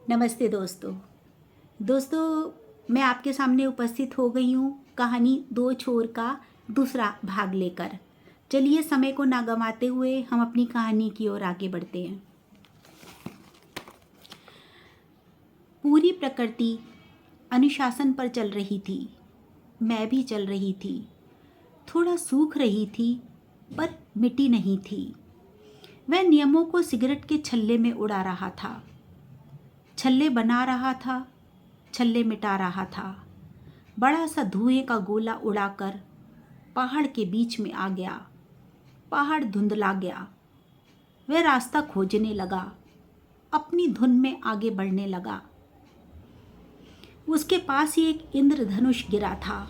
नमस्ते दोस्तों मैं आपके सामने उपस्थित हो गई हूँ कहानी दो छोर का दूसरा भाग लेकर। चलिए समय को ना गंवाते हुए हम अपनी कहानी की ओर आगे बढ़ते हैं। पूरी प्रकृति अनुशासन पर चल रही थी, मैं भी चल रही थी। थोड़ा सूख रही थी पर मिटी नहीं थी। वह नियमों को सिगरेट के छल्ले में उड़ा रहा था, छल्ले बना रहा था, छल्ले मिटा रहा था। बड़ा सा धुएं का गोला उड़ाकर पहाड़ के बीच में आ गया। पहाड़ धुंधला गया। वह रास्ता खोजने लगा, अपनी धुन में आगे बढ़ने लगा। उसके पास ही एक इंद्रधनुष गिरा था,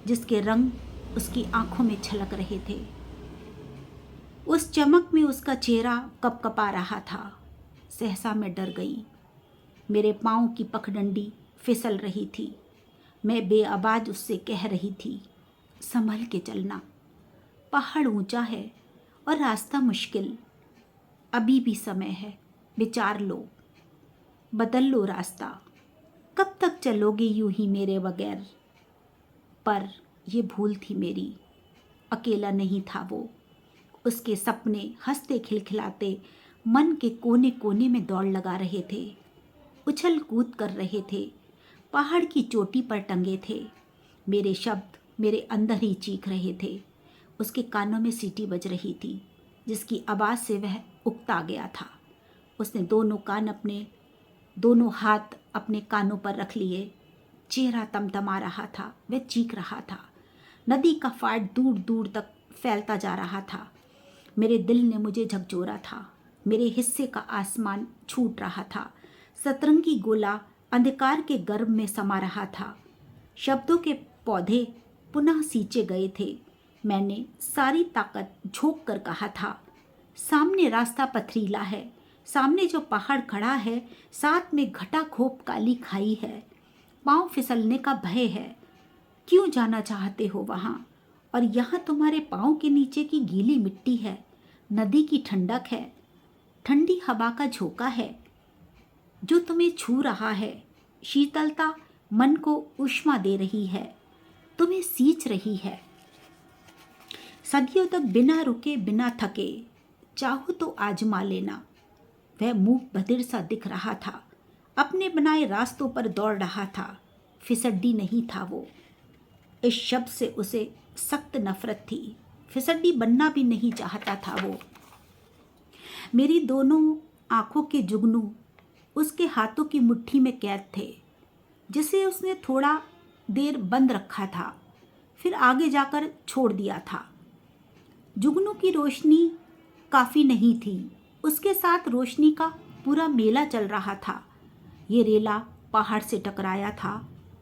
जिसके रंग उसकी आंखों में छलक रहे थे। उस चमक में उसका चेहरा कपकपा रहा था। सहसा मैं डर गई। मेरे पाँव की पखडंडी फिसल रही थी। मैं बेआवाज उससे कह रही थी, संभल के चलना, पहाड़ ऊंचा है और रास्ता मुश्किल। अभी भी समय है, विचार लो, बदल लो रास्ता। कब तक चलोगे यूं ही मेरे बगैर? पर ये भूल थी मेरी, अकेला नहीं था वो। उसके सपने हंसते खिलखिलाते मन के कोने कोने में दौड़ लगा रहे थे, उछल कूद कर रहे थे, पहाड़ की चोटी पर टंगे थे। मेरे शब्द मेरे अंदर ही चीख रहे थे। उसके कानों में सीटी बज रही थी, जिसकी आवाज़ से वह उकता गया था। उसने दोनों हाथ अपने कानों पर रख लिए। चेहरा तमतमा रहा था, वह चीख रहा था। नदी का फाट दूर दूर तक फैलता जा रहा था। मेरे दिल ने मुझे झकझोरा था। मेरे हिस्से का आसमान छूट रहा था। सतरंगी गोला अंधकार के गर्भ में समा रहा था। शब्दों के पौधे पुनः सींचे गए थे। मैंने सारी ताकत झोंक कर कहा था, सामने रास्ता पथरीला है, सामने जो पहाड़ खड़ा है, साथ में घटा खोप काली खाई है। पांव फिसलने का भय है। क्यों जाना चाहते हो वहाँ? और यहाँ तुम्हारे पाँव के नीचे की गीली मिट्टी है, नदी की ठंडक है, ठंडी हवा का झोंका है जो तुम्हें छू रहा है। शीतलता मन को ऊष्मा दे रही है, तुम्हें सींच रही है। सदियों तक बिना रुके बिना थके चाहो तो आजमा लेना। वह मूक बधिर सा दिख रहा था, अपने बनाए रास्तों पर दौड़ रहा था। फिसड्डी नहीं था वो। इस शब्द से उसे सख्त नफरत थी। फिसड्डी बनना भी नहीं चाहता था वो। मेरी दोनों आंखों के जुगनू उसके हाथों की मुट्ठी में कैद थे, जिसे उसने थोड़ा देर बंद रखा था, फिर आगे जाकर छोड़ दिया था। जुगनू की रोशनी काफ़ी नहीं थी, उसके साथ रोशनी का पूरा मेला चल रहा था। ये रेला पहाड़ से टकराया था।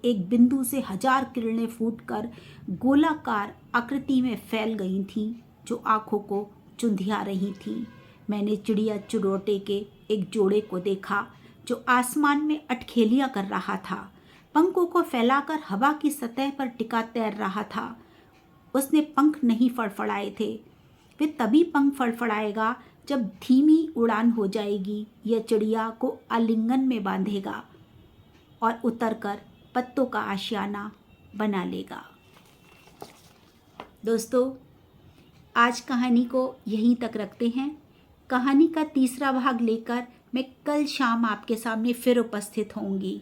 एक बिंदु से 1000 किरणें फूटकर गोलाकार आकृति में फैल गई थीं, जो आंखों को चुंधिया रही थीं। मैंने चिड़िया चिरोटे के एक जोड़े को देखा, जो आसमान में अटखेलियाँ कर रहा था, पंखों को फैलाकर हवा की सतह पर टिका तैर रहा था। उसने पंख नहीं फड़फड़ाए थे। वे तभी पंख फड़फड़ाएगा जब धीमी उड़ान हो जाएगी। यह चिड़िया को आलिंगन में बांधेगा और उतरकर पत्तों का आशियाना बना लेगा। दोस्तों, आज कहानी को यहीं तक रखते हैं। कहानी का तीसरा भाग लेकर मैं कल शाम आपके सामने फिर उपस्थित होंगी।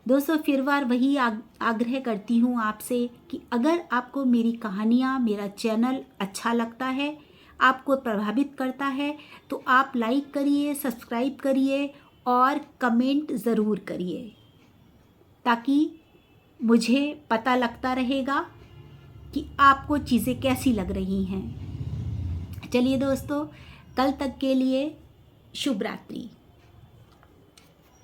दोस्तों, फिर बार वही आग्रह करती हूँ आपसे कि अगर आपको मेरी कहानियाँ, मेरा चैनल अच्छा लगता है, आपको प्रभावित करता है, तो आप लाइक करिए, सब्सक्राइब करिए और कमेंट ज़रूर करिए, ताकि मुझे पता लगता रहेगा कि आपको चीज़ें कैसी लग रही हैं। चलिए दोस्तों, कल तक के लिए शुभ रात्रि।